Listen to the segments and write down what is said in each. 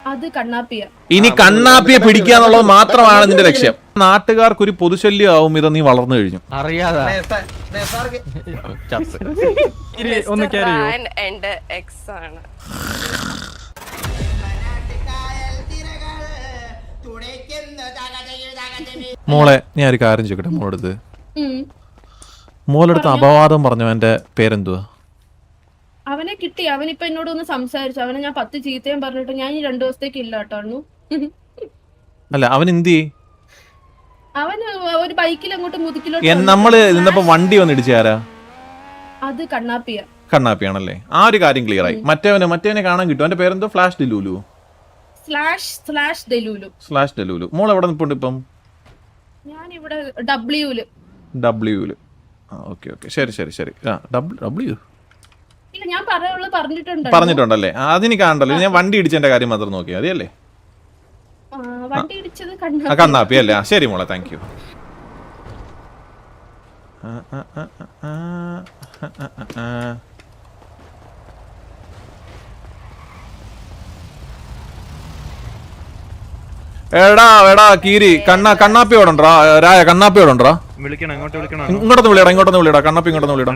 അത് കണ്ണാപ്പിയ. ഇനി കണ്ണാപ്പിയെ പിടിക്കാന്നുള്ളത് മാത്രമാണ് നിന്റെ ലക്ഷ്യം. നാട്ടുകാർക്ക് ഒരു പൊതുശല്യമാവും ഇത് നീ വളർന്നു കഴിഞ്ഞു. അറിയാതെ മോളെ ഞാൻ ഒരു കാര്യം ചോദിക്കട്ടെ മോളെടുത്ത്. മോളെടുത്ത് അപവാദം പറഞ്ഞു. എന്റെ പേരെന്തുവാ? അവനെ കിട്ടി. അവനിപ്പൊ എന്നോട് ഒന്ന് സംസാരിച്ചു. അവനെ ഞാൻ 10 ചീത്തയും പറഞ്ഞിട്ട് ഞാൻ ഈ 2 ദിവസത്തേക്ക് ഇല്ല കേട്ടോ. അല്ല അവൻ എന്തി? അവന് ഒരു ബൈക്കിൽ അങ്ങോട്ട് മുതുക്കിലോട്ട് നമ്മള് നിന്നപ്പോ വണ്ടി വന്ന് ഇടിച്ചാരാ? അത് കണ്ണാപ്പിയ. കണ്ണാപ്പിയാണല്ലേ? ആ ഒരു കാര്യം ക്ലിയർ ആയി. മറ്റേവനെ കാണാൻ കിട്ടും. എന്റെ പേരെന്തോ? ഫ്ലാഷ് ഡെലൂലു. സ്ലാഷ് ഡെലൂലു. മോൾ എവിടെ നിൽപ്പുണ്ട് ഇപ്പം? ഞാൻ ഇവിടെ ഡബ്ല്യൂല്. ഓക്കെ ശരി. ഡബ്ല്യു ഇല്ല, ഞാൻ പറഞ്ഞിട്ടുണ്ടല്ലേ? അതിന് കാണണ്ടല്ലോ. ഞാൻ വണ്ടി ഇടിച്ചതിന്റെ കാര്യം മാത്രം നോക്കിയാ മതിയല്ലേ? വണ്ടി ഇടിച്ചത് കണ്ണാപ്പി അല്ലേ? ശരി മോളെ, താങ്ക് യു. എടാ കീരി കണ്ണാപ്പിയോടുണ്ടോ? രായ കണ്ണാപ്പിയോടുണ്ടോ? ഇങ്ങോട്ടൊന്ന് വിളിയടാ. കണ്ണാപ്പി ഇങ്ങോട്ടൊന്ന് വിളിയടാ.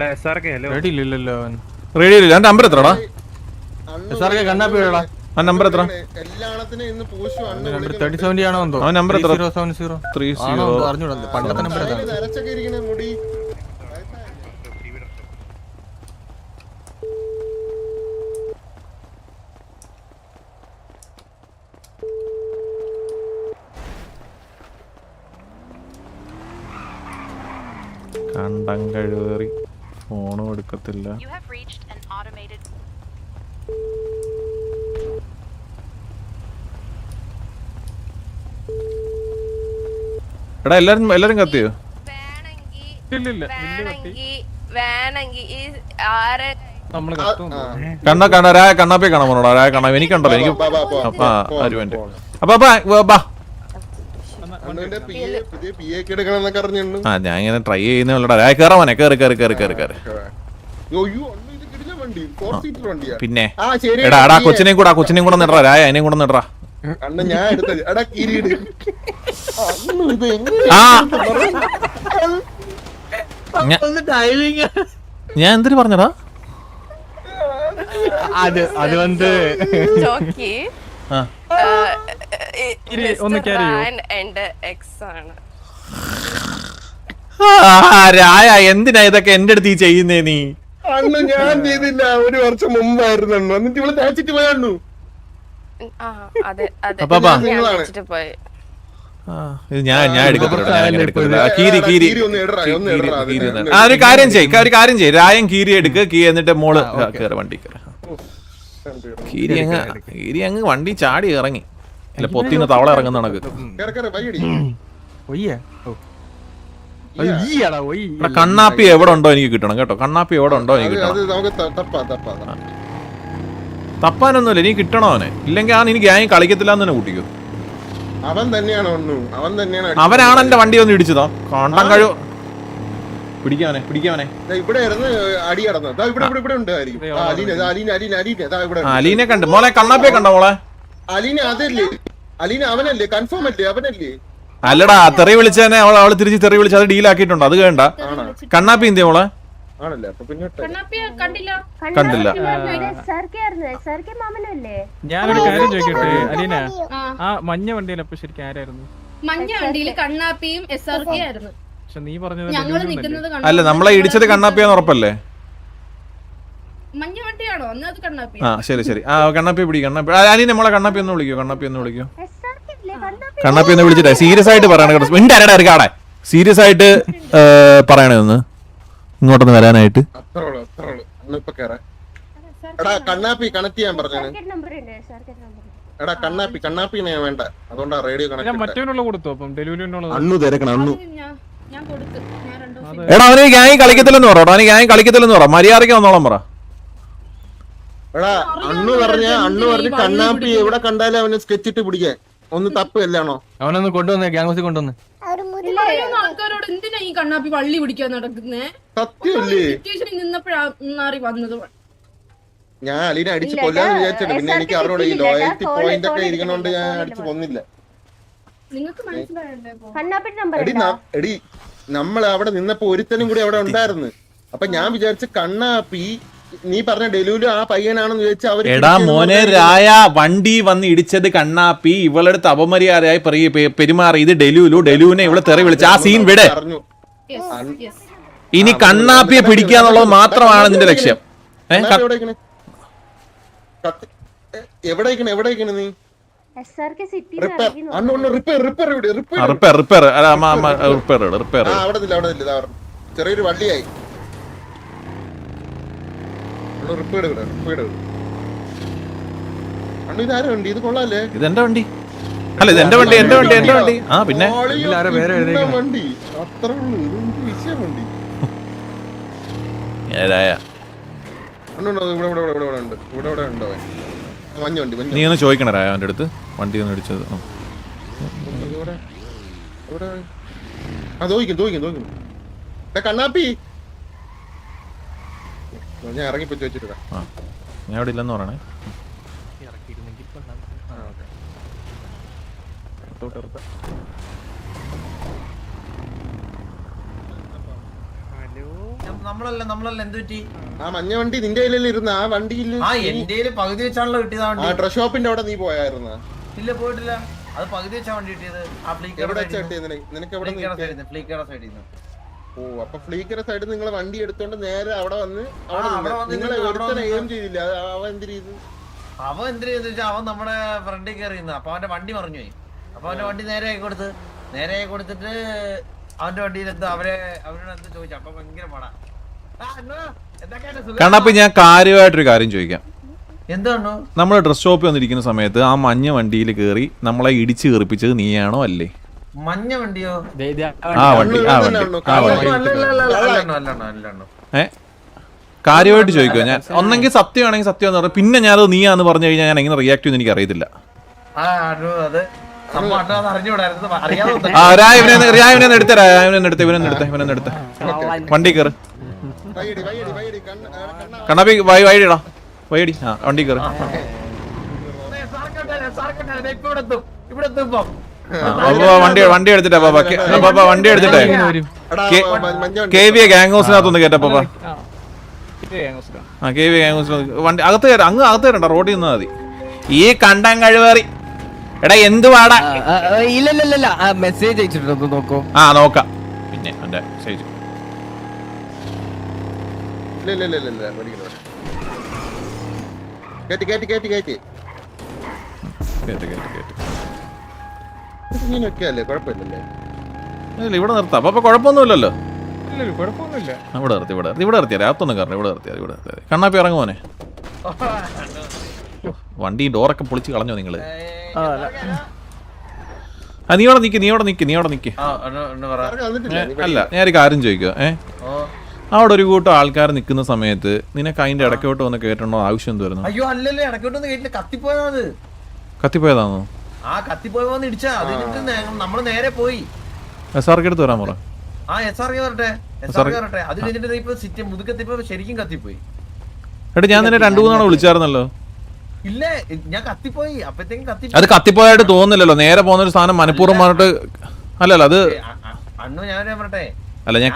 റേഡിയോ എന്റെ നമ്പർ എത്രടാ? ആ നമ്പർ എത്ര? അവൻ നമ്പർ എത്ര? 30. കണ്ടം കഴിവേറി ഫോണും എടുക്കത്തില്ല. എടാ എല്ലാരും കത്തിയോ? കണ്ണാപ്പി കാണാൻ പോണോടാ. രായ കാണാം. എനിക്കുണ്ടല്ലോ. എനിക്ക് ഞാൻ ഇങ്ങനെ ട്രൈ ചെയ്യുന്നോടാ. രായ കേറാമോനെ. കേറി. പിന്നെ എടാ കൊച്ചിനെയും കൂടെ നിടറാ. രായ അതിനെയും കൂടെ നിടറാ. ഞാൻ എന്തിനു പറഞ്ഞടാ? അത് വന്ന് രായ എന്തിനാ ഇതൊക്കെ എന്റെ അടുത്ത് ചെയ്യുന്നേ നീ? ഞാൻ ചെയ്തില്ല. 1 വർഷം മുമ്പായിരുന്നു. എന്നിട്ട് ഇവിടെ തേച്ചിട്ട് പോയാണു. ഞാൻ എടുക്കത്തില്ല. ഒരു കാര്യം ചെയ്യ്. രായം കീരി എടുക്ക്. എന്നിട്ട് മോള് കേറ് വണ്ടി കയറി. കീരി അങ്ങ് വണ്ടി ചാടി ഇറങ്ങി. അല്ല പൊത്തിന്ന് തവള ഇറങ്ങുന്ന കണക്ക്. കണ്ണാപ്പി എവിടെ ഉണ്ടോ എനിക്ക് കിട്ടണം കേട്ടോ. കണ്ണാപ്പി എവിടെ ഉണ്ടോ എനിക്ക് കിട്ടണം. തപ്പാനൊന്നുമില്ല, എനിക്ക് കിട്ടണോ അവനെ. ഇല്ലെങ്കിൽ അവൻ എനിക്ക് ഗ്യാങ് കളിക്കത്തില്ല എന്ന് തന്നെ കൂട്ടിക്കോ. അവനാണ് എന്റെ വണ്ടി വന്ന് ഇടിച്ചതോ. കണ്ടം കഴിവ് പിടിക്കാവനെ. അലീനെ കണ്ട്. മോളെ കണ്ണാപ്പിയെ കണ്ടോ മോളെ? അല്ലടാ തെറി വിളിച്ചേനെ. അവള് തിരിച്ച് തെറി വിളിച്ച് അത് ഡീലാക്കിയിട്ടുണ്ടോ? അത് വേണ്ട. കണ്ണാപ്പി എന്തിയാ മോളെ? കണ്ടില്ല. ഞാനൊരു കാര്യം ചോദിക്കട്ടെ അലീന, ആ മഞ്ഞ വണ്ടിയിൽ അപ്പൊ ശരിക്കും ആരായിരുന്നു? മഞ്ഞ വണ്ടിയിൽ കണ്ണാപ്പിയും SRK ആയിരുന്നു. പക്ഷെ നീ പറഞ്ഞത് അല്ല, നമ്മളെ ഇടിച്ചത് കണ്ണാപ്പിയാന്ന് ഉറപ്പല്ലേ? മഞ്ഞ വണ്ടിയാണോ? ആ ശരി. ആ കണ്ണാപ്പി പിടി. അലീന മോളെ കണ്ണാപ്പി ഒന്ന് വിളിക്കോ. കണ്ണാപ്പി ഒന്ന് വിളിച്ചിട്ടേ സീരിയസ് ആയിട്ട് പറയണേ. സീരിയസ് ആയിട്ട് പറയണേ ഒന്ന് ഇങ്ങോട്ടൊന്ന് വരാനായിട്ട്. കണ്ണാപ്പി കണക്ട് ചെയ്യാൻ പറഞ്ഞു. കണ്ണാപ്പിനെ വേണ്ട, അതുകൊണ്ടാ റേഡിയോ കണക്ട്. മറ്റേനുള്ള കൊടുത്തു. അപ്പം ഡെലിവറിനുള്ള എടാ അവന് ഗ്യാങ് കളിക്കത്തില്ലെന്ന് പറ. മര്യാദയ്ക്ക് വന്നോളാം പറ. എടാ അണ്ണു പറഞ്ഞ് കണ്ണാപ്പി എവിടെ കണ്ടാലും അവന് സ്കെച്ചിട്ട് പിടിക്കാൻ. ഒന്ന് തപ്പ് എല്ലാണോ? അവനൊന്ന് കൊണ്ടുവന്നേ, ഗ്യാങ് ഹൗസിൽ കൊണ്ടുവന്ന്. ആൾക്കാരോട് എന്തിനാ ഈ കണ്ണാപ്പി വള്ളി പിടിക്കാൻ നടക്കുന്നേ? സത്യമല്ലേ? നിന്നപ്പോഴാണ് വന്നത്. ഞാൻ അലീനെ അടിച്ച് കൊല്ലാന്ന് വിചാരിച്ചിട്ട് പിന്നെ എനിക്ക് അറിഞ്ഞൂടെ ഈ ലോയൽറ്റി പോയിന്റ് ഒക്കെ ഇരിക്കണോണ്ട് ഞാൻ അടിച്ച് കൊന്നില്ല. നിങ്ങൾക്ക് മനസ്സിലായല്ലേ എടി നമ്മൾ അവിടെ നിന്നപ്പോ ഒരുത്തനും കൂടി അവിടെ ഉണ്ടായിരുന്നു. അപ്പൊ ഞാൻ വിചാരിച്ച കണ്ണാപ്പി നീ പറഞ്ഞ ഡെലൂലു ആ പയ്യനാണെന്ന് ചോദിച്ചാൽ അവര് എടാ മോനെ രായ വണ്ടി വന്ന് ഇടിച്ചത് കണ്ണാപ്പി ഇവളെടുത്ത് അപമര്യാദയായി പെരുമാറി. ഇത് ഡെലുവിനെ ഇവിടെ തെറി വിളിച്ച ആ സീൻ വിടെ. ഇനി കണ്ണാപ്പിയെ പിടിക്കാന്നുള്ളത് മാത്രമാണ് നിന്റെ ലക്ഷ്യം. എവിടേക്കാണ് നീ ചെറിയൊരു വണ്ടിയായി ഇതാരും വണ്ടി ഇത് കൊള്ളാല്ലേ? ഇതെന്റെ വണ്ടി അല്ല ഇതെന്റെ വണ്ടി എന്റെ വണ്ടി. ആ പിന്നെ വണ്ടി അത്ര വിഷയം വണ്ടി ഇവിടെ ഉണ്ടോ മഞ്ഞ വണ്ടി? നീ ഒന്ന് ചോദിക്കണ രായ അവന്റെ അടുത്ത് വണ്ടി ഒന്ന് ഇടിച്ചത്. കണ്ണാപ്പി ഞാൻ ഇറങ്ങിപ്പോ ചോദിച്ചിട്ടാ. ഞാൻ അവിടെ ഇല്ലെന്ന് പറയണേ. ആ മഞ്ഞ വണ്ടി നിന്റെ കയ്യിലല്ലേ ഇരുന്ന? ആ വണ്ടിയിൽ പകുതി വെച്ചാണല്ലോ കിട്ടിയത്. ആ ഡ്രസ് ഷോപ്പിന്റെ അവിടെ നീ പോയായിരുന്ന? ഇല്ല പോയിട്ടില്ല, അത് പകുതി വെച്ചാ വണ്ടി കിട്ടിയത്. നിനക്ക് എവിടെ? ഓ അപ്പൊ ഫ്ലീക്കറ സൈഡിൽ നിങ്ങളെ വണ്ടി എടുത്തോണ്ട് നേരെ അവിടെ വന്ന് നിങ്ങളെ ഒരുത്തനെ എയിം ചെയ്തില്ല. അവൻ എന്ത് ചെയ്തു വെച്ചാൽ അവൻ നമ്മുടെ ഫ്രണ്ടിൽ കയറി നിന്ന്. അപ്പൊ അവന്റെ വണ്ടി മറിഞ്ഞു പോയി. അപ്പൊ അവന്റെ വണ്ടി നേരെ കൊടുത്തിട്ട് അവന്റെ വണ്ടിയിലെന്ത് അവരോട് എന്ത് ചോദിച്ചു. അപ്പൊ ഭയങ്കര പാടാ. കണ്ണാപ്പി ഞാൻ കാര്യമായിട്ടൊരു കാര്യം ചോദിക്കാം. എന്താണ് നമ്മൾ ഡ്രസ് ഷോപ്പിൽ വന്നിരിക്കുന്ന സമയത്ത് ആ മഞ്ഞ വണ്ടിയിൽ കയറി നമ്മളെ ഇടിച്ച് കയറിപ്പിച്ചത് നീയാണോ അല്ലേ? മഞ്ഞ വണ്ടിയോ? കാര്യമായിട്ട് ചോദിക്കുവോ? ഞാൻ ഒന്നെങ്കിൽ സത്യമാണെങ്കിൽ സത്യം എന്ന് പറഞ്ഞു, പിന്നെ ഞാനത് നീയാന്ന് പറഞ്ഞു കഴിഞ്ഞാൽ ഞാൻ എങ്ങനെ റിയാക്ട് ചെയ്യുന്ന എനിക്ക് അറിയത്തില്ല. എടുത്ത വണ്ടി കയറി കണ്ണാപ്പി വൈഡിടാ വൈഡി. ആ വണ്ടി കയറി. വണ്ടി എടുത്തിട്ടാ പാപ്പ വണ്ടി എടുത്തിട്ടേ KV ഗാങ് ഹൗസിനകത്തൊന്ന് കേട്ടാ പാപ്പ. ആ KV ഗാങ് ഹൗസിൽ വണ്ടി അകത്ത് കയറാം. അകത്ത് കയറണ്ട, റോഡിൽ നിന്നാ മതി. ഈ കണ്ടം കഴിവേറി എടാ എന്ത് പാടാ? ഇല്ല മെസ്സേജ് അയച്ചിട്ടുണ്ടോ നോക്കോ? ആ നോക്കാം. പിന്നെ എന്റെ മെസ്സേജ് ഇവിടെ നിർത്താം. അപ്പൊ കുഴപ്പമൊന്നുമില്ലല്ലോ. ഇവിടെ നിർത്തിയ രാത്തൊന്നും കാരണം ഇവിടെ നിർത്തിയാ. കണ്ണാപ്പി ഇറങ്ങുമോനെ. വണ്ടി ഡോറൊക്കെ പൊളിച്ച് കളഞ്ഞോ നിങ്ങള്? നീ അവിടെ നിക്ക്. അല്ല ഞാനൊരു കാര്യം ചോദിക്കുക. അവിടെ ഒരു കൂട്ടം ആൾക്കാർ നിൽക്കുന്ന സമയത്ത് നിനക്ക് അതിന്റെ ഇടയ്ക്കോട്ട് വന്ന് കേട്ടോ ആവശ്യം എന്തുവായിരുന്നു? അയ്യോ അല്ലല്ലേ, ഇടയ്ക്കോട്ടൊന്നും കേട്ടില്ല, കത്തിപ്പോയതാണ്. കത്തിപ്പോയതാണോ? ആ കത്തിപ്പോയെന്ന് ഇടിച്ചാ. നമ്മള് നേരെ പോയി SRK എടുത്ത് വരാൻ പറ. ആ SRK വരട്ടെ. അത് കഴിഞ്ഞിട്ട് ഇപ്പൊ മുതുക്കത്തിപ്പോ ശരിക്കും കത്തിപ്പോയി. എടാ ഞാൻ നിന്നെ 2-3 തവണ വിളിച്ചായിരുന്നല്ലോ. ഇല്ല ഞാൻ കത്തിപ്പോയി. അപ്പഴത്തേക്കും അത് കത്തിപ്പോയായിട്ട് തോന്നുന്നില്ലല്ലോ. നേരെ പോകുന്ന ഒരു സാധനം മനഃപൂർവ്വം പറഞ്ഞിട്ട് അല്ലല്ലോ അത്. അണ്ണു ഞാൻ പറട്ടെ. അല്ല ഞാൻ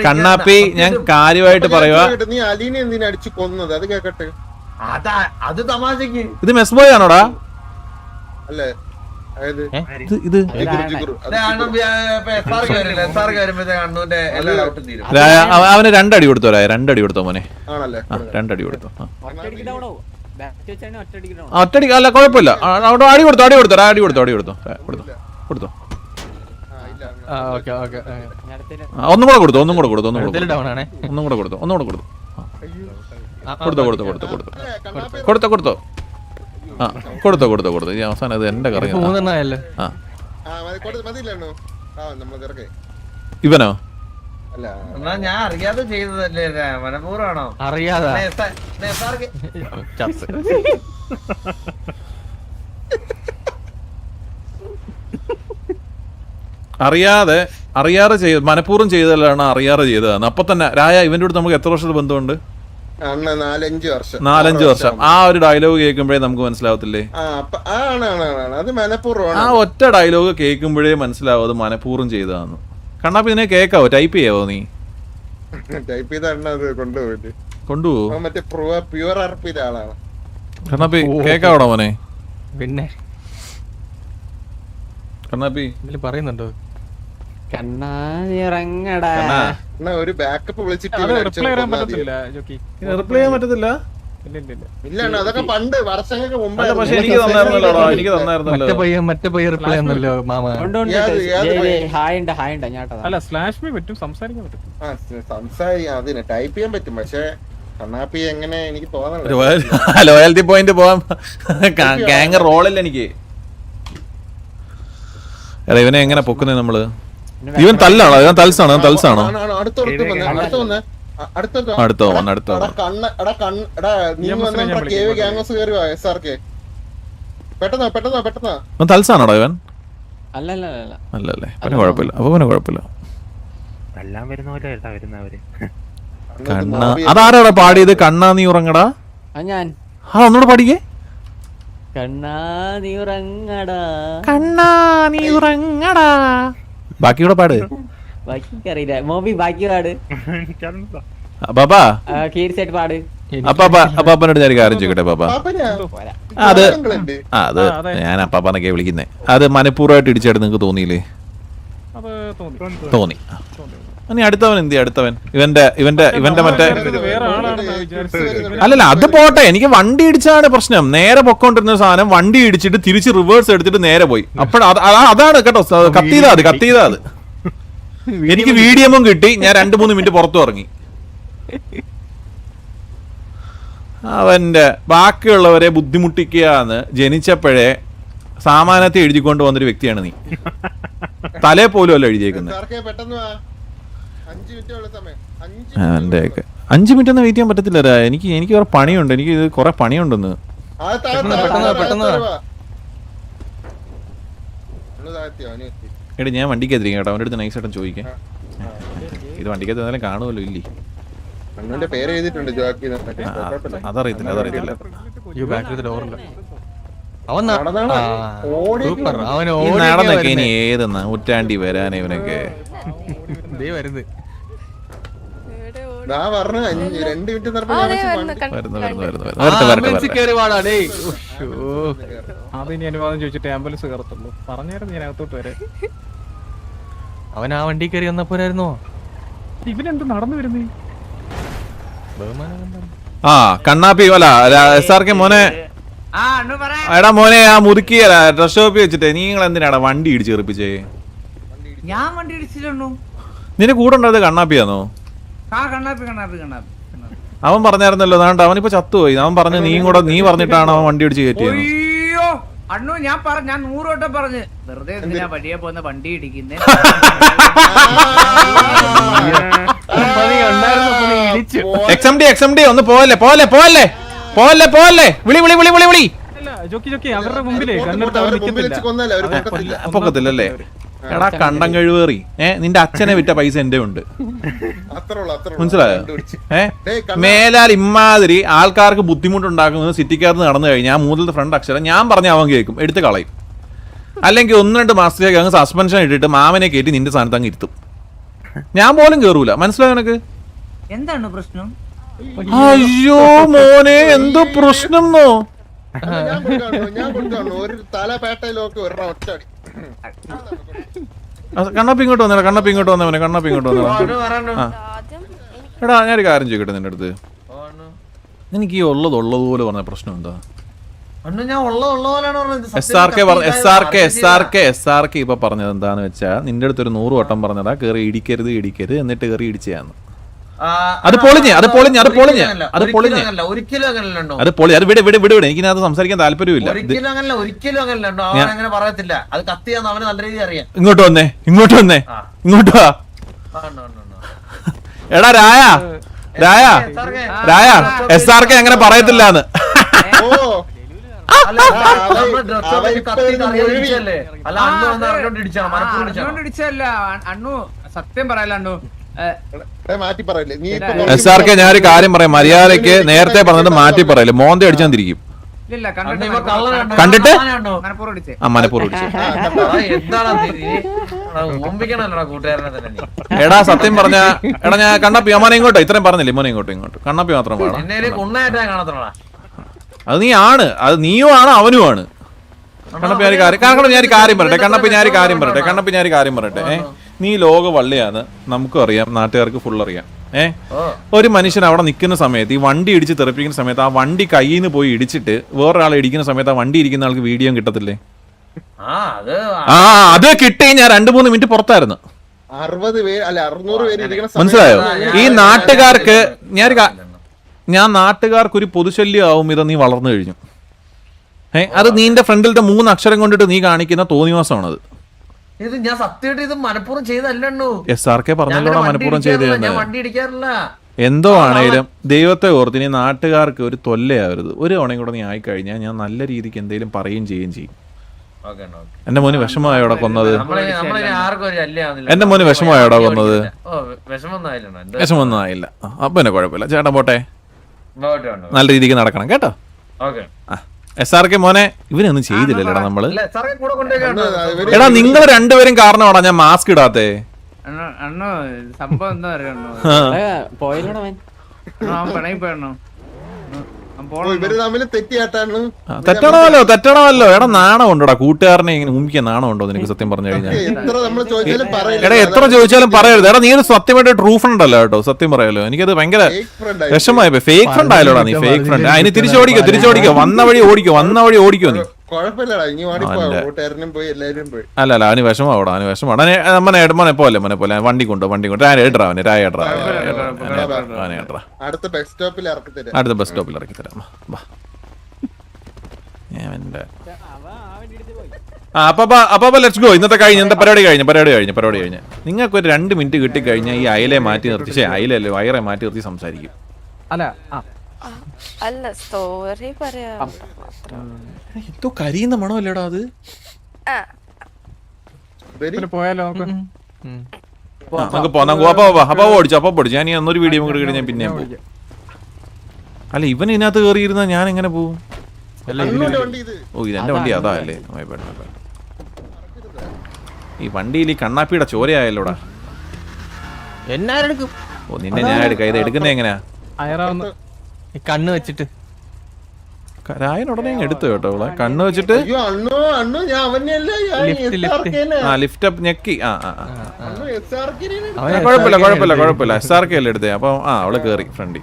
കണ്ണാപ്പി ഞാൻ കാര്യമായിട്ട് പറയുക. നീ അലീനെ എന്തിനാ അടിച്ചു കൊന്നത്? അത് കേക്കട്ടെ. അത് തമാശക്ക്. ഇത് മെസ്ബോയ് ആണോടാ? അല്ലേ അവന് 2 അടി കൊടുത്തോ? 2 അടി കൊടുത്തോ മോനെ? 2 അടി കൊടുത്തോ? ഒറ്റടി അല്ല കുഴപ്പമില്ല. അവിടെ അടി കൊടുത്തോ? ഒന്നും കൂടെ കൊടുത്തോ. കൊടുത്തോ. ഈ അവസാനം അത് എന്റെ കറി. ഇവനോ? ഞാൻ അറിയാതെ ചെയ്തതല്ലേ, മനഃപൂർവ്വമാണോ? അറിയാതെ അറിയാതെ ചെയ്ത് മനഃപൂർവ്വം ചെയ്തല്ലാണ് അറിയാതെ ചെയ്തതാണ്. അപ്പൊ തന്നെ രായ ഇവന്റെ അടുത്ത് നമുക്ക് എത്ര വർഷത്തെ ബന്ധമുണ്ട്? അണ്ണ 4-5 വർഷം 4-5 വർഷം. ആ ഒരു ഡയലോഗ് കേൾക്കുമ്പോഴേ നമുക്ക് മനസ്സിലാവത്തില്ലേ? അത് മനഃപൂർവ്വമാണ്. ആ ഒറ്റ ഡയലോഗ് കേൾക്കുമ്പോഴേ മനസ്സിലാവും അത് മനഃപൂർവ്വം ചെയ്തതാന്ന്. കണ്ണാപ്പി ഇതിനെ കേക്കാവോ? ടൈപ്പ് ചെയ്യാവോ നീ? ടൈപ്പ് ചെയ്ത അണ്ണ അത് കൊണ്ടുപോയിട്ട് കൊണ്ടുപോകും. മറ്റേ പ്യുവർ അർപ്പിന്റെ ആളാണ്. കണ്ണാപ്പി കേക്കാവോടാ മോനെ? പിന്നെ കണ്ണാപ്പി പറയുന്നുണ്ടോ? കണ്ണാറങ്ങടാ അണ്ണ ഒരു ബാക്കപ്പ് വിളിച്ചിട്ട് റിപ്ലൈ ചെയ്യാൻ പറ്റത്തില്ല ജോക്കി. റിപ്ലൈ ചെയ്യാൻ പറ്റത്തില്ല. ഇല്ല അണ്ണ അതൊക്കെ പണ്ട് വർഷങ്ങൾക്ക് മുമ്പ്. പക്ഷെ എനിക്ക് തന്നായിരുന്നല്ലോ, എനിക്ക് തന്നായിരുന്നല്ലോ. മറ്റേ പയ്യ റിപ്ലൈ ഒന്നല്ലോ മാമ. അല്ല സ്ലാഷ് ബി പറ്റും, സംസാരിക്കാൻ പറ്റും. സംസാരിക്കാം, അതിന് ടൈപ്പ് ചെയ്യാൻ പറ്റും. പക്ഷെ കണ്ണാപ്പി എങ്ങനെ എനിക്ക് തോന്നുന്നില്ല. ലോയൽറ്റി പോയിന്റ് പോവാൻ ഗാങ് റോളല്ല എനിക്ക്. എടാ ഇവനെ എങ്ങനെ പൊക്കുന്നേ നമ്മള്? ഇവൻ തല്ലാണോ? ഇവൻ തൽസാണോ? തൽസാണോ? അടുത്തോ തൽസാണോടാ ഇവൻ? അല്ലല്ലേ, പിന്നെ കുഴപ്പമില്ല. അപ്പൊ പിന്നെ കുഴപ്പമില്ല. കണ്ണ അതാരാടാ പാടിയത്? കണ്ണാ നീ ഉറങ്ങടാ. ഞാൻ ഒന്നുകൂടെ പാടിക്കേ. കണ്ണാ നീ ഉറങ്ങടാ, കണ്ണാ നീ ഉറങ്ങടാ. ബാക്കിയൂടെ പാട്. ബാക്കി അറിയില്ല. മോബി ബാക്കി പാട്. ബാബാ കീരിച്ചായിട്ട് പാട്. അപ്പാപ്പനോട് ഞാൻ കാര്യം ചോദിക്കട്ടെ പാപ്പ? അത് ഞാൻ അപ്പാപ്പനൊക്കെ വിളിക്കുന്നേ. അത് മനഃപൂർവ്വമായിട്ട് ഇടിച്ചായിട്ട് നിങ്ങക്ക് തോന്നിയില്ലേ? തോന്നി. ഇനി അടുത്തവൻ എന്ത് ചെയ്യും? അടുത്തവൻ ഇവന്റെ മറ്റേ അല്ലല്ല അത് പോട്ടെ. എനിക്ക് വണ്ടി ഇടിച്ചാണ് പ്രശ്നം. നേരെ പൊക്കോണ്ടിരുന്ന സാധനം വണ്ടി ഇടിച്ചിട്ട് തിരിച്ച് റിവേഴ്സ് എടുത്തിട്ട് നേരെ പോയി. അതാണ് കേട്ടോ കത്തിയതാ അത്. എനിക്ക് വീഡിയോമും കിട്ടി. ഞാൻ 2-3 മിനിറ്റ് പുറത്തു ഇറങ്ങി. അവന്റെ ബാക്കിയുള്ളവരെ ബുദ്ധിമുട്ടിക്കുകയെന്ന് ജനിച്ചപ്പോഴേ സാമാന്യത്തെ എഴുതിക്കൊണ്ട് വന്നൊരു വ്യക്തിയാണ് നീ. തലേ പോലും അല്ല എഴുതിയേക്കുന്നത്. 5 മിനിറ്റ് ഒന്നും വെയിറ്റ് ചെയ്യാൻ പറ്റത്തില്ല. എനിക്ക് കുറെ പണിയുണ്ട്. എനിക്ക് ഇത് കുറെ പണിയുണ്ടെന്ന്. എടി ഞാൻ വണ്ടിക്കകത്തിരിക്കും കേട്ടോ. അവൻ്റെ അടുത്ത് നൈസായിട്ടും ചോദിക്കാം. ഇത് വണ്ടിക്കകത്ത് എന്തായാലും കാണുമല്ലോ ഇല്ലേ? അതറിയത്തില്ല. ഈ നടന്നൊക്കെ ഇനി ഏത് നൂറ്റാണ്ടി വരാൻ ഇവനൊക്കെ? അതിനി അനുവാദം ചോദിച്ചിട്ട് ആംബുലൻസ് കയറത്തുള്ളൂ. പറഞ്ഞായിരുന്നു ഞാൻ അകത്തോട്ട് വരെ. അവൻ ആ വണ്ടി കയറി വന്നപ്പോരായിരുന്നോ? ഇവനെന്ത് നടന്നു വരുന്നേ? ആ കണ്ണാപ്പി അല്ല SRK മോനെ. എടാ മോനെ ആ മുറുക്കിയ ഡ്രസ് ഷോപ്പിൽ വെച്ചിട്ട് നിങ്ങൾ എന്തിനാടാ വണ്ടി ഇടിച്ച് തെറിപ്പിച്ചേ? ഞാൻ വണ്ടി ഇടിച്ചിട്ടുണ്ടോ? നിന്റെ കൂടെ ഉണ്ടായത് കണ്ണാപ്പിയാണോ? അവൻ പറഞ്ഞായിരുന്നല്ലോ. അതാണ്ട് അവനിപ്പോ ചത്തുപോയി. അവൻ പറഞ്ഞു നീ പറഞ്ഞിട്ടാണ് അവൻ വണ്ടി ഇടിച്ച് കയറ്റിയത്. അണ്ണു ഞാൻ 100 വട്ടം പറഞ്ഞു വെറുതെ എന്തിനാ വഴിയെ പോകുന്ന വണ്ടി ഇടിക്കുന്നേ. XMD ഒന്ന് പോലെ വിളി. ജോക്കി അവരുടെ മുമ്പിലേ പൊക്കത്തില്ലല്ലേ? എടാ കണ്ടം കഴിവേറി. നിന്റെ അച്ഛനെ വിറ്റ പൈസ എന്റെ ഉണ്ട്. മനസ്സിലായോ? മേലാൽ ഇമ്മാതിരി ആൾക്കാർക്ക് ബുദ്ധിമുട്ടുണ്ടാക്കുന്നത് സിറ്റിക്കകത്ത് നടന്നു കഴിഞ്ഞാൽ മൂന്നിലത്തെ ഫ്രണ്ട് അക്ഷരം ഞാൻ പറഞ്ഞ അവൻ കേൾക്കും, എടുത്ത് കളയും. അല്ലെങ്കിൽ 1-2 മാസത്തേക്ക് അങ്ങ് സസ്പെൻഷൻ ഇട്ടിട്ട് മാമനെ കയറ്റി നിന്റെ സ്ഥാനത്ത് അങ്ങ് ഇരുത്തും. ഞാൻ പോലും കേറൂല. മനസ്സിലായോ നിനക്ക്? എന്താണ് പ്രശ്നം? അയ്യോ മോനെ എന്തോ പ്രശ്നം എന്നോ? കണ്ണാപ്പി ഇങ്ങോട്ട് വന്നേ. എടാ ഞാനൊരു കാര്യം ചോദിക്കട്ടെ നിന്റെ അടുത്ത്. എനിക്ക് ഈ ഉള്ളതുപോലെ പറഞ്ഞ പ്രശ്നം എന്താ? SRK ഇപ്പൊ പറഞ്ഞത് എന്താന്ന് വെച്ചാ നിന്റെ അടുത്ത് ഒരു 100 വട്ടം പറഞ്ഞതാ കേറി ഇടിക്കരുത് എന്നിട്ട് കേറി ഇടിച്ചാന്ന്. അത് പൊളിഞ്ഞ് എനിക്കത് സംസാരിക്കാൻ താല്പര്യമില്ല. ഇങ്ങോട്ട് വന്നേ. എടാ രായ SRK അങ്ങനെ പറയത്തില്ലാന്ന്. അണ്ണു സത്യം പറയല്ല. അണ്ണു മാറ്റി പറയില്ലേ നീ ഇപ്പൊ SRK ഞാനൊരു കാര്യം പറയാം, മര്യാദയ്ക്ക് നേരത്തെ പറഞ്ഞിട്ട് മാറ്റി പറയില്ല, മോന്തെ അടിച്ചാൻ തിരിക്കും. കണ്ടിട്ട് മനപ്പൂർവ്വം അടിച്ചു. എടാ സത്യം പറഞ്ഞ എടാ ഞാൻ കണ്ണപ്പി അമ്മനെ ഇങ്ങോട്ടോ, ഇത്രയും പറഞ്ഞില്ലേ മോനെ ഇങ്ങോട്ട് കണ്ണപ്പി മാത്രം പാടാം. അത് നീ ആണ്, അത് നീയും ആണ് അവനും ആണ്. കണ്ണപ്പി ഞാനൊരു കാര്യം പറയട്ടെ, കണ്ണപ്പി ഞാനൊരു കാര്യം പറയട്ടെ. നീ ലോക വള്ളിയാന്ന് നമുക്കും അറിയാം, നാട്ടുകാർക്ക് ഫുൾ അറിയാം. ഒരു മനുഷ്യൻ അവിടെ നിൽക്കുന്ന സമയത്ത് ഈ വണ്ടി ഇടിച്ച് തെറിപ്പിക്കുന്ന സമയത്ത് ആ വണ്ടി കയ്യിൽ നിന്ന് പോയി ഇടിച്ചിട്ട് വേറൊരാളെ ഇടിക്കുന്ന സമയത്ത് ആ വണ്ടി ഇരിക്കുന്ന ആൾക്ക് വീഡിയോ കിട്ടത്തില്ലേ? അത് കിട്ടി. ഞാൻ 2-3 മിനിറ്റ് പുറത്തായിരുന്നു. 60 പേര് അല്ല 600 പേര് ഇരിക്കുന്ന മനസ്സിലായോ? ഈ നാട്ടുകാർക്ക് ഞാൻ നാട്ടുകാർക്ക് ഒരു പൊതുശല്യം ആവും ഇത് നീ വളർന്നു കഴിഞ്ഞു. അത് നീന്റെ ഫ്രണ്ടിലത്തെ 3 അക്ഷരം കൊണ്ടിട്ട് നീ കാണിക്കുന്ന തോന്നിവാസമാണത്. ഇത് ഞാൻ സത്യമായിട്ട് ഇത് മനഃപൂർവ്വം ചെയ്തല്ലോ. SRK പറഞ്ഞല്ലോടാ മനഃപൂർവ്വം ചെയ്ത്. വണ്ടി ഇടിക്കാറില്ല. എന്തോ ആണേലും ദൈവത്തെ ഓർത്ത് നീ നാട്ടുകാർക്ക് ഒരു തൊല്ലയാവരുത്. ഒരു തവണയും കൂടെ നീ ആയിക്കഴിഞ്ഞാൽ ഞാൻ നല്ല രീതിക്ക് എന്തെങ്കിലും പറയുകയും ചെയ്യും. എന്റെ മോന് വിഷമമായോടെ കൊന്നത്? എന്റെ മോന് വിഷമമായോടെ കൊന്നത്? വിഷമൊന്നും ആയില്ല. അപ്പൊ എന്നെ കുഴപ്പമില്ല. ചേട്ടൻ പോട്ടെ, നല്ല രീതിക്ക് നടക്കണം കേട്ടോ. SRK മോനെ ഇവനൊന്നും ചെയ്തില്ലല്ലോടാ നമ്മള്. എടാ നിങ്ങൾ രണ്ടുപേരും കാരണമാടാ ഞാൻ മാസ്ക് ഇടാത്തെ. സംഭവം എന്താ അറിയണോ? തെറ്റണമല്ലോ. എടാ നാണം ഉണ്ടോടാ കൂട്ടുകാരനെ ഇങ്ങനെ ഊമിക്കാൻ നാണം ഉണ്ടോ നിനക്ക്? സത്യം പറഞ്ഞു കഴിഞ്ഞാൽ എടാ എത്ര ചോദിച്ചാലും പറയരുത്. എടാ നീ ഒരു സത്യമായിട്ട് ട്രൂ ഫ്രണ്ട് അല്ല കേട്ടോ, സത്യം പറയാലോ. എനിക്കത് ഭയങ്കര വിഷമമായി. ഫേക്ക് ഫ്രണ്ട് ആയാലോടാ നീ, ഫേക്ക് ഫ്രണ്ട്. അതിന് തിരിച്ചോടിക്കോ വന്ന വഴി ഓടിക്കോ നീ. അല്ല അവന് വിഷമാവോടാ, അവന് വിഷമാണ്. മോനെ പോലെ വണ്ടി കൊണ്ടോ അടുത്ത ബസ് സ്റ്റോപ്പിൽ ഇറക്കി തരാം. അപ്പൊ ലെറ്റ്സ് ഗോ. ഇന്നത്തെ പരിപാടി കഴിഞ്ഞ് നിങ്ങൾക്ക് ഒരു 2 മിനിറ്റ് കിട്ടിക്കഴിഞ്ഞാൽ ഈ അയലെ മാറ്റി നിർത്തി അയലല്ലേ വയറെ മാറ്റി നിർത്തി സംസാരിക്കും. അല്ല സ്റ്റോറി പറയാം. എന്തോ കരിയുന്ന മണമല്ലേടാ അത്? പോയാലോ? നമുക്ക് പോവാം. അപ്പൊ ഓടിച്ചു ഞാൻ ഒന്നൊരു വീഡിയോ കൂടെ കഴിഞ്ഞാൽ പിന്നെ പോകും. അല്ല ഇവൻ ഇതിനകത്ത് കയറിയിരുന്ന ഞാൻ എങ്ങനെ പോവും? ഓ ഇതെന്റെ വണ്ടി അതാ അല്ലേ? ഈ വണ്ടിയിൽ ഈ കണ്ണാപ്പിയുടെ ചോരയായല്ലോടാ. എന്നാരെടുക്കും? ഓ നിന്നെ ഞാൻ എടുക്കാം. ഇത് എടുക്കുന്നേ എങ്ങനെയാ? കണ്ണ് വെച്ചിട്ട് രായൻ ഉടനെ എടുത്തു കേട്ടോ അവളെ. കണ്ണ് വെച്ചിട്ട് ലിഫ്റ്റ് അപ്പ് ഞെക്കി. കുഴപ്പമില്ല. SRK അല്ലേ എടുത്തേ. അപ്പൊ അവള് കേറി ഫ്രണ്ടി.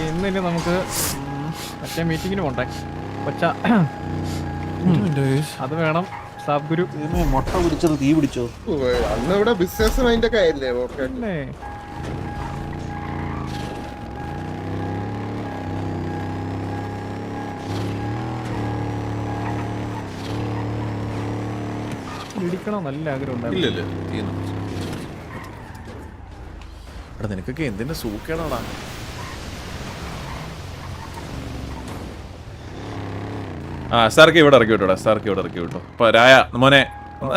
ഇന്നില്ല നമുക്ക് മറ്റേ മീറ്റിങ്ങിന് പോണ്ടേ കൊച്ച, അത് വേണം. സാബ് ഗുരു മുട്ട പിടിച്ചത് തീ പിടിച്ചോ? അന്ന് ഇവിടെ ബിസിനസ് മൈൻഡ് ഒക്കെ ആയില്ലേ? ഇടിക്കണം നല്ല ആഗ്രഹം. നിനക്കൊക്കെ എന്തിന്റെ സൂക്കേടാടാ? SRK ഇവിടെ ഇറക്കി വിട്ടോ. അപ്പൊ രായ മോനെ,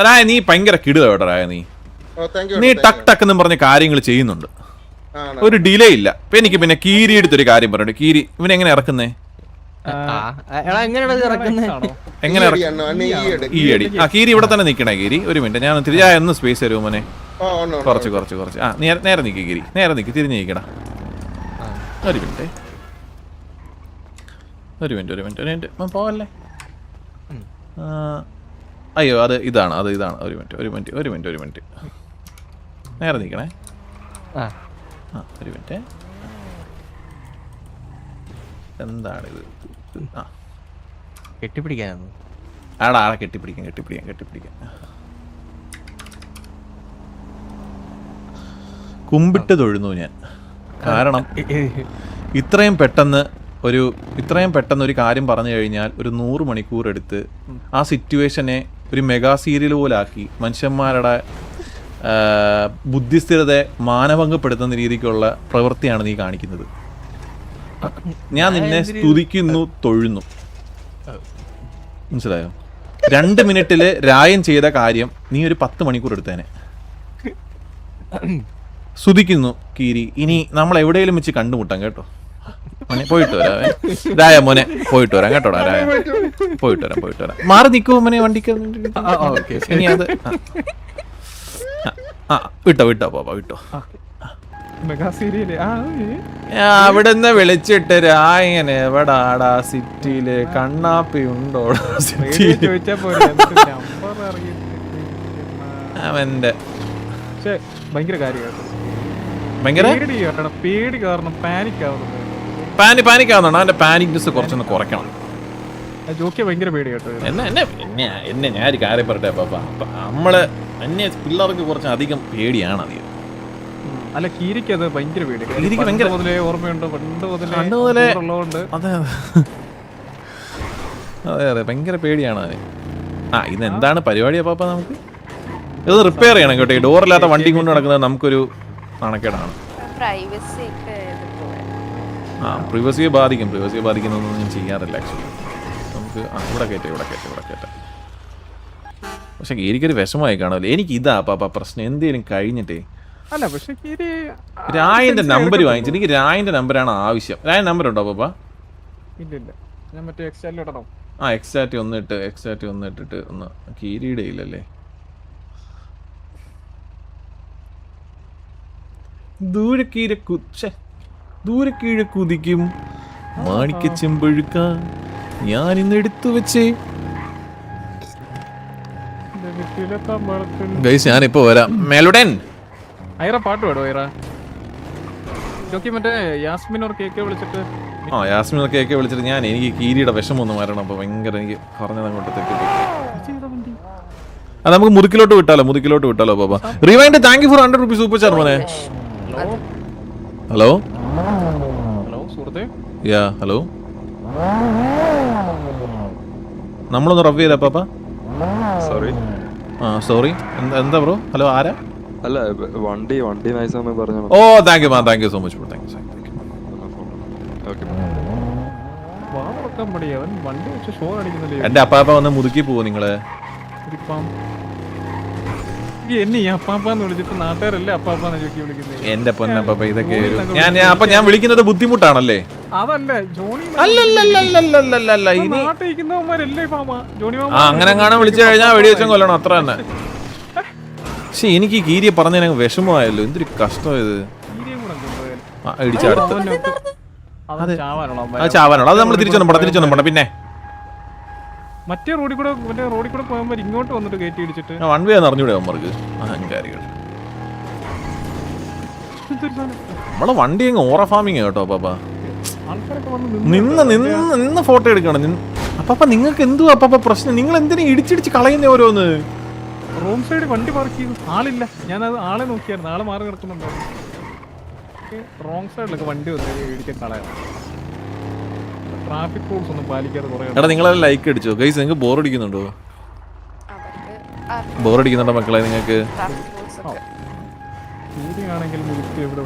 രായ നീ ഭയങ്കര കിടുക കേട്ടോ. രായ നീ ടക്ക് എന്നും പറഞ്ഞ കാര്യങ്ങൾ ചെയ്യുന്നുണ്ട്, ഒരു ഡിലേ ഇല്ല. ഇപ്പൊ എനിക്ക് പിന്നെ കീരി എടുത്തൊരു കാര്യം പറഞ്ഞു. കീരി ഇവനെങ്ങനെ ഇറക്കുന്നേ? എങ്ങനെ ഈ അടി? കീരി ഇവിടെ തന്നെ നിക്കണേ. കീരി ഒരു മിനിറ്റ്, ഞാൻ തിരിച്ചാ ഒന്ന് സ്പേസ് തരുമോ മോനെ? കുറച്ച് നേരെ നിക്ക് കീരി, നേരെ നിക്ക്, തിരിഞ്ഞ് നിക്കടാ. ഒരു മിനിറ്റ് പോവല്ലേ? അയ്യോ അത് ഇതാണ്. ഒരു മിനിറ്റ് നേരെ നിക്കണേ. ഒരു മിനിറ്റ്. എന്താണിത്? കെട്ടിപ്പിടിക്കാനാണ്. ആടാ കെട്ടിപ്പിടിക്കാൻ. കുമ്പിട്ട് തൊഴുന്നു ഞാൻ. കാരണം ഇത്രയും പെട്ടെന്ന് ഒരു കാര്യം പറഞ്ഞു കഴിഞ്ഞാൽ ഒരു 100 മണിക്കൂർ എടുത്ത് ആ സിറ്റുവേഷനെ ഒരു മെഗാ സീരിയൽ പോലാക്കി മനുഷ്യന്മാരുടെ ബുദ്ധിസ്ഥിരതയെ മാനഭംഗപ്പെടുത്തുന്ന രീതിക്കുള്ള പ്രവൃത്തിയാണ് നീ കാണിക്കുന്നത്. ഞാൻ നിന്നെ സ്തുതിക്കുന്നു, തൊഴുന്നു. മനസ്സിലായോ? 2 മിനിറ്റില് രായൻ ചെയ്ത കാര്യം നീ ഒരു 10 മണിക്കൂർ എടുത്തേനെ. സ്തുതിക്കുന്നു കീരി. ഇനി നമ്മൾ എവിടെയെങ്കിലും വെച്ച് കണ്ടുമുട്ടാം കേട്ടോ. മോനെ പോയിട്ട് വരാവേ. രായ മോനെ പോയിട്ട് വരാം കേട്ടോടാ. രായ പോയിട്ട് വരാം. മാറി നിൽക്കുമോ മോനെ വണ്ടിക്ക്? ഇനി അത് വിട്ടോ പാപ്പ വിട്ടോ. മെഗാ സീരിയല് അവിടെ നിന്ന് വിളിച്ചിട്ട് രായൻ എവിടാടാ സിറ്റിയില് കണ്ണാപ്പി ഉണ്ടോടാ സിറ്റിയില് ചോദിച്ചാ പോലെ നമ്പർ അവന്റെ പക്ഷെ ഭയങ്കര കാര്യമാണ്. ഭയങ്കര പേടി കാരണം പാനിക് ആവുന്നത്. പാനിക് ആവുന്നുണ്ടോ? അവന്റെ പാനിക്നെസ് കുറച്ചൊന്ന് കുറയ്ക്കണം. ജോക്കിയ ഭയങ്കര പേടി കേട്ടോ. എന്നെ ഞാൻ ഒരു കാര്യം പറയട്ടെ പാപ്പ, നമ്മള് എന്നെ പിള്ളേർക്ക് കുറച്ച് അധികം പേടിയാണ് അധികം. അല്ല കീരിക്ക് അത് ഭയങ്കര പേടി. കീരിക്ക് ഭയങ്കര മുതലേ ഓർമ്മയുണ്ട്, പണ്ട് മുതലേ ഉള്ളതുകൊണ്ട്. അതെ ഭയങ്കര പേടിയാണ് അവന്. ഇത് എന്താണ് പരിപാടിയാ പാപ്പ? നമുക്ക് ഇത് റിപ്പയർ ചെയ്യണം കേട്ടോ. ഈ ഡോറില്ലാത്ത വണ്ടി കൊണ്ട് നടക്കുന്നത് നമുക്കൊരു നാണക്കേടാണ്. പ്രിവസിയെ ബാധിക്കുന്നൊന്നും ഞാൻ ചെയ്യാറില്ല ആക്ച്വലി. നമുക്ക് ഇവിടെ കയറ്റ. പക്ഷെ എനിക്കൊരു വിഷമമായി കാണുമല്ലോ. എനിക്ക് ഇതാ പാപ്പ പ്രശ്നം. എന്തേലും കഴിഞ്ഞിട്ടേ അല്ല പക്ഷെ രായന്റെ നമ്പർ വാങ്ങിച്ചു. എനിക്ക് രായന്റെ നമ്പറാണ് ആവശ്യം. രായൻ നമ്പർ ഉണ്ടോ പാപ്പ? ഇല്ല ഞാൻ മറ്റേ എക്സാറ്റിൽ ഇടണം. എക്സാറ്റ് ഒന്ന് ഇട്ടിട്ട് ഒന്ന് കീരിയുടെ ഇല്ലല്ലേ. ദൂരെ കീഴ കുതിക്കും മാണിക്ക ചെമ്പഴുക്ക ഞാൻ ഇന്ന് എടുത്തു വെച്ചേ. ഞാനിപ്പോ വരാം. മെലുഡൻ ഐറ പാട്ട് പാടോ? ഐറ ജോക്കി മറ്റേ യാസ്മിനോർ കേക്ക് വിളിച്ചിട്ട് യാസ്മിനോർ കേക്ക് വിളിച്ചിട്ട് ഞാൻ എനിക്ക് കീരിയുടെ വിഷമം ഒന്ന് മാറണം. അപ്പൊ ഭയങ്കര എനിക്ക് പറഞ്ഞത് അങ്ങോട്ട് തെറ്റിട്ട് നമുക്ക് മുതുക്കിലോട്ട് വിട്ടാലോ പാപ്പ. Rewind thank you for 100 rupees super chat മോനെ. ഹലോ സുഹൃത്തേ. ഹലോ നമ്മളൊന്ന് റവ് ചെയ്താ പാപ്പ. സോറി എന്താ ബ്രോ? ഹലോ ആരാ? അല്ല വണ്ടി നൈസാന്ന് പറഞ്ഞു. Oh thank you so much bro. Thank you. എന്റെ അപ്പാപ്പ വന്ന് മുതുക്കി പോവോ നിങ്ങള്? എന്നെ അപ്പാപ്പാന്ന് വിളിച്ചിട്ട് നാട്ടുകാരല്ലേ അപ്പാപ്പാന്ന് ചോദിക്കി വിളിക്കുന്നത്. എന്റെ പൊന്നപ്പാപ്പ ഇതൊക്കെ ഞാൻ വിളിക്കുന്നത് ബുദ്ധിമുട്ടാണല്ലേ? അതല്ല ജോണി അല്ലല്ലല്ലല്ലല്ലല്ല ഇനി അങ്ങനെ കാണാൻ വിളിച്ചു കഴിഞ്ഞാൽ വെടിവെച്ചും കൊല്ലണം, അത്ര തന്നെ. പക്ഷെ എനിക്ക് കീരിയെ പറഞ്ഞ വിഷമമായല്ലോ. എന്തൊരു കഷ്ടം ഇത്. ഇടിച്ചടുത്ത് അത് ചാവാനുള്ള അത് നമ്മൾ തിരിച്ചൊന്നും പോണ്ട. പിന്നെ മറ്റേ റോഡിൽ കൂടെ പോകുമ്പോ ഇങ്ങോട്ട് വന്നിട്ട് കയറ്റി ഇടിച്ചിട്ട് വൺ വേ അറിഞ്ഞൂടെ അവന്മാർക്ക് അഹങ്കാരികൾ. നമ്മളെ വണ്ടി അങ്ങ് ഓറ ഫാമിങ് കേട്ടോ പാപ്പ. നിന്ന് ഫോട്ടോ എടുക്കണം. അപ്പാപ്പ നിങ്ങൾക്ക് എന്തുവാ അപ്പാപ്പ പ്രശ്നം? നിങ്ങൾ എന്തിനാ ഇടിച്ചിടിച്ച് കളയുന്ന ഓരോന്ന്? റോങ് സൈഡ് വണ്ടി പാർക്ക് ചെയ്തു. ആളില്ല. ഞാനത് ആളെ നോക്കിയായിരുന്നു. ആളെ മാറി കിടക്കുന്നുണ്ടായിരുന്നു. റോങ് സൈഡിലൊക്കെ വണ്ടി വന്ന് ഇടിക്കാൻ കളയാം. ട്രാഫിക് റൂൾസ് ഒന്നും പാലിക്കാതെ കുറേ. എടാ നിങ്ങളെല്ലാം ലൈക്ക് അടിച്ചോ ഗൈസ്? നിങ്ങൾക്ക് ബോറടിക്കുന്നുണ്ടോ മക്കളെ? നിങ്ങൾക്ക്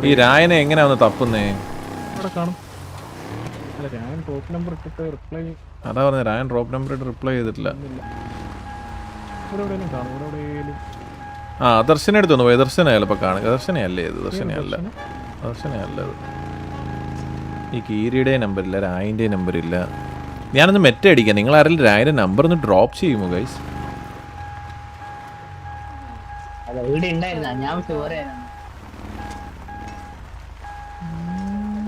ഈ രായനെ എങ്ങനെയാ ഒന്ന് തപ്പുന്നേ? അതാ പറഞ്ഞ രായൻ ഡ്രോപ്പ് നമ്പർ ഇട്ട് റിപ്ലൈ ചെയ്തിട്ടില്ല. ദർശന എടുത്തു പോയി. ദർശനയല്ല ഇപ്പൊ കാണുക. ദർശനയല്ലേ ഇത്? ദർശനയല്ല ഇത്. ഈ കീരിയുടെ നമ്പറില്ല, രായൻ്റെ നമ്പറില്ല. ഞാനൊന്ന് മെറ്റ അടിക്കാം. നിങ്ങൾ ആരെങ്കിലും രായൻ്റെ നമ്പർ ഒന്ന് ഡ്രോപ്പ് ചെയ്യുമോ ഗൈസ്?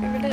ഇവിടെ